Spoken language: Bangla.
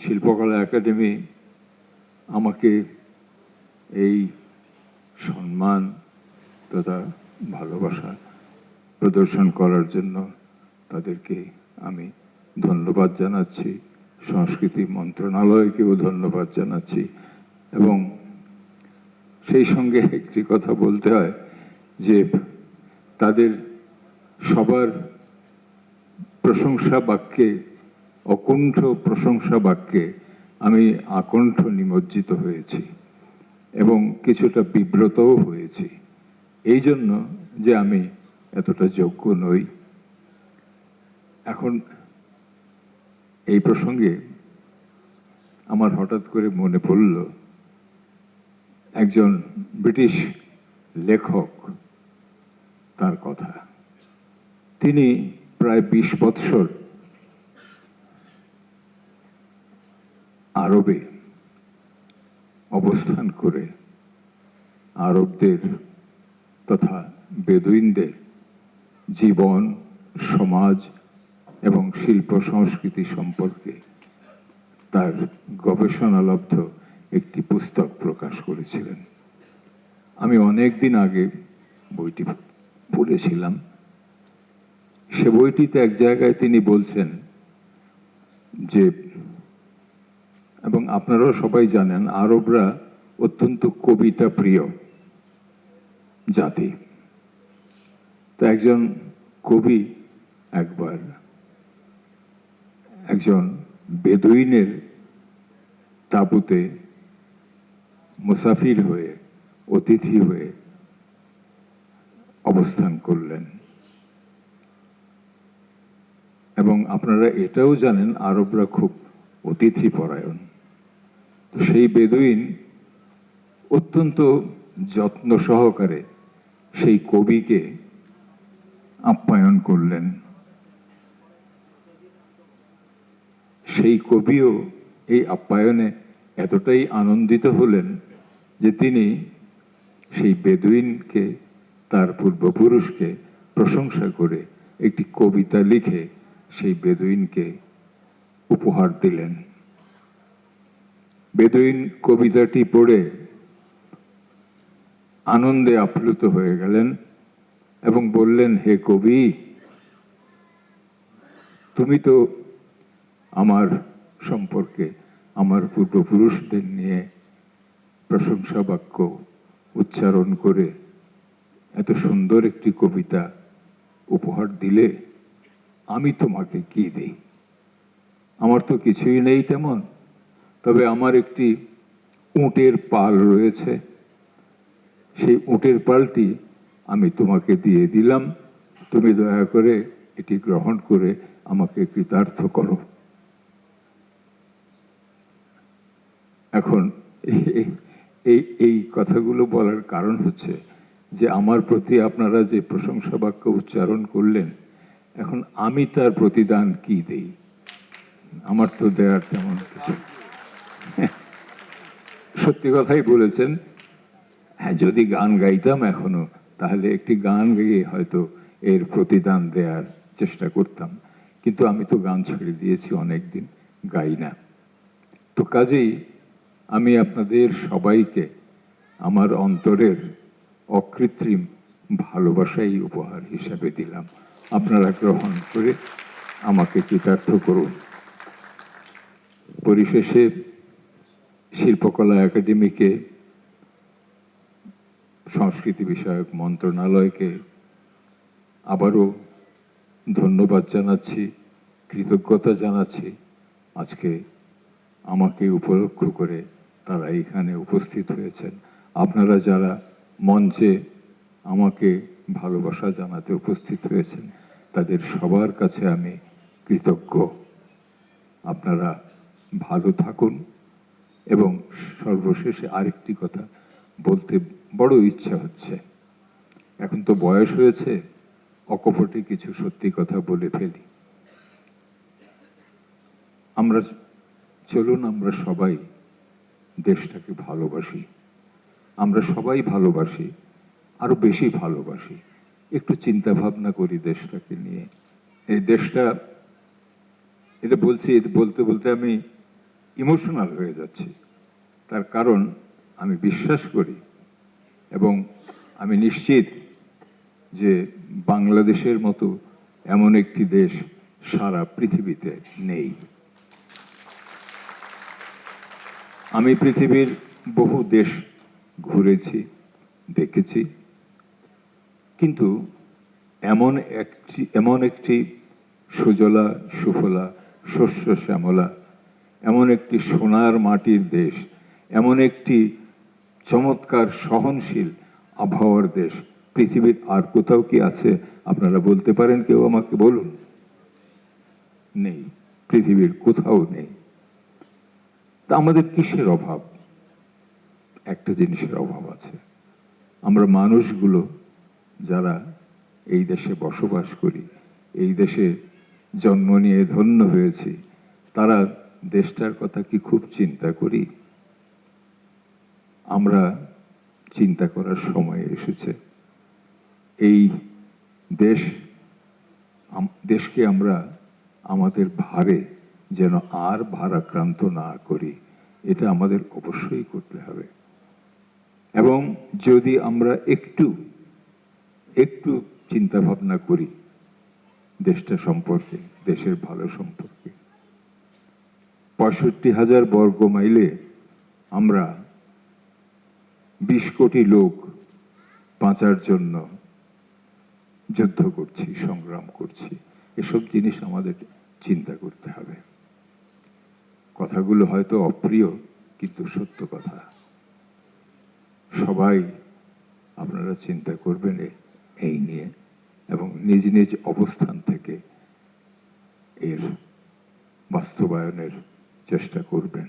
শিল্পকলা একাডেমি আমাকে এই সম্মান তথা ভালোবাসা প্রদর্শন করার জন্য তাদেরকে আমি ধন্যবাদ জানাচ্ছি। সংস্কৃতি মন্ত্রণালয়কেও ধন্যবাদ জানাচ্ছি। এবং সেই সঙ্গে একটি কথা বলতে হয় যে তাদের সবার প্রশংসা বাক্যে, অকুণ্ঠ প্রশংসা বাক্যে আমি আকণ্ঠ নিমজ্জিত হয়েছি এবং কিছুটা বিব্রতও হয়েছি, এই জন্য যে আমি এতটা যোগ্য নই। এখন এই প্রসঙ্গে আমার হঠাৎ করে মনে পড়ল একজন ব্রিটিশ লেখক, তার কথা। তিনি প্রায় 20 বৎসর আরবে অবস্থান করে আরবদের তথা বেদুইনদের জীবন, সমাজ এবং শিল্প সংস্কৃতি সম্পর্কে তার গবেষণালব্ধ একটি পুস্তক প্রকাশ করেছিলেন। আমি অনেক দিন আগে বইটি পড়েছিলাম। সে বইটিতে এক জায়গায় তিনি বলছেন যে, এবং আপনারাও সবাই জানেন, আরবরা অত্যন্ত কবিতা প্রিয় জাতি। তো একজন কবি একবার একজন বেদুইনের তাঁবুতে মুসাফির হয়ে, অতিথি হয়ে অবস্থান করলেন। এবং আপনারা এটাও জানেন আরবরা খুব অতিথি পরায়ণ। তো সেই বেদুইন অত্যন্ত যত্ন সহকারে সেই কবিকে আপ্যায়ন করলেন। সেই কবিও এই আপ্যায়নে এতটাই আনন্দিত হলেন যে তিনি সেই বেদুইনকে, তার পূর্বপুরুষকে প্রশংসা করে একটি কবিতা লিখে সেই বেদুইনকে উপহার দিলেন। বেদুইন কবিতাটি পড়ে আনন্দে আপ্লুত হয়ে গেলেন এবং বললেন, হে কবি, তুমি তো আমার সম্পর্কে, আমার পূর্বপুরুষদের নিয়ে প্রশংসা বাক্য উচ্চারণ করে এত সুন্দর একটি কবিতা উপহার দিলে, আমি তোমাকে কি দিই? আমার তো কিছুই নেই তেমন, তবে আমার একটি উটের পাল রয়েছে। সেই উটের পালটি আমি তোমাকে দিয়ে দিলাম, তুমি দয়া করে এটি গ্রহণ করে আমাকে কৃতার্থ করো। এখন এই কথাগুলো বলার কারণ হচ্ছে যে আমার প্রতি আপনারা যে প্রশংসা বাক্য উচ্চারণ করলেন, এখন আমি তার প্রতিদান কি দেই? আমার তো দেওয়ার তেমন কিছু। সত্যি কথাই বলেছেন। হ্যাঁ, যদি গান গাইতাম এখনো, তাহলে একটি গান গেয়ে হয়তো এর প্রতিদান দেওয়ার চেষ্টা করতাম, কিন্তু আমি তো গান ছেড়ে দিয়েছি, অনেক দিন গাই না। তো কাজেই আমি আপনাদের সবাইকে আমার অন্তরের অকৃত্রিম ভালোবাসাই উপহার হিসাবে দিলাম। আপনারা গ্রহণ করে আমাকে কৃতার্থ করুন। পরিশেষে শিল্পকলা একাডেমিকে, সংস্কৃতি বিষয়ক মন্ত্রণালয়কে আবারও ধন্যবাদ জানাচ্ছি, কৃতজ্ঞতা জানাচ্ছি। আজকে আমাকে উপলক্ষ করে তারা এখানে উপস্থিত হয়েছেন। আপনারা যারা মঞ্চে আমাকে ভালোবাসা জানাতে উপস্থিত হয়েছেন, তাদের সবার কাছে আমি কৃতজ্ঞ। আপনারা ভালো থাকুন। এবং সর্বশেষে আরেকটি কথা বলতে বড় ইচ্ছা হচ্ছে। এখন তো বয়স হয়েছে, অকপটে কিছু সত্যি কথা বলে ফেলি। চলুন আমরা সবাই দেশটাকে ভালোবাসি। আমরা সবাই ভালোবাসি, আরো বেশি ভালোবাসি। একটু চিন্তা ভাবনা করি দেশটাকে নিয়ে। এই দেশটা, এটা বলছি, বলতে বলতে আমি ইমোশনাল হয়ে যাচ্ছি। তার কারণ আমি বিশ্বাস করি এবং আমি নিশ্চিত যে বাংলাদেশের মতো এমন একটি দেশ সারা পৃথিবীতে নেই। আমি পৃথিবীর বহু দেশ ঘুরেছি, দেখেছি, কিন্তু এমন একটি সুজলা সুফলা শস্য শ্যামলা, এমন একটি সোনার মাটির দেশ, এমন একটি চমৎকার সহনশীল আবহাওয়ার দেশ পৃথিবীর আর কোথাও কি আছে? আপনারা বলতে পারেন, কেউ আমাকে বলুন। নেই, পৃথিবীর কোথাও নেই। তা আমাদের কিসের অভাব? একটা জিনিসের অভাব আছে। আমরা মানুষগুলো যারা এই দেশে বসবাস করি, এই দেশে জন্ম নিয়ে ধন্য হয়েছি, তারা দেশটার কথা কি খুব চিন্তা করি? আমরা চিন্তা করার সময় এসেছে। এই দেশকে আমরা আমাদের ভারে যেন আর ভারাক্রান্ত না করি, এটা আমাদের অবশ্যই করতে হবে। এবং যদি আমরা একটু চিন্তা ভাবনা করি দেশটা সম্পর্কে, দেশের ভালো সম্পর্কে, ৬৫,০০০ বর্গ মাইলে আমরা ২০ কোটি লোক বাঁচার জন্য যুদ্ধ করছি, সংগ্রাম করছি। এসব জিনিস আমাদের চিন্তা করতে হবে। কথাগুলো হয়তো অপ্রিয়, কিন্তু সত্য কথা। সবাই আপনারা চিন্তা করবেন এই নিয়ে এবং নিজ নিজ অবস্থান থেকে এর বাস্তবায়নের চেষ্টা করবেন।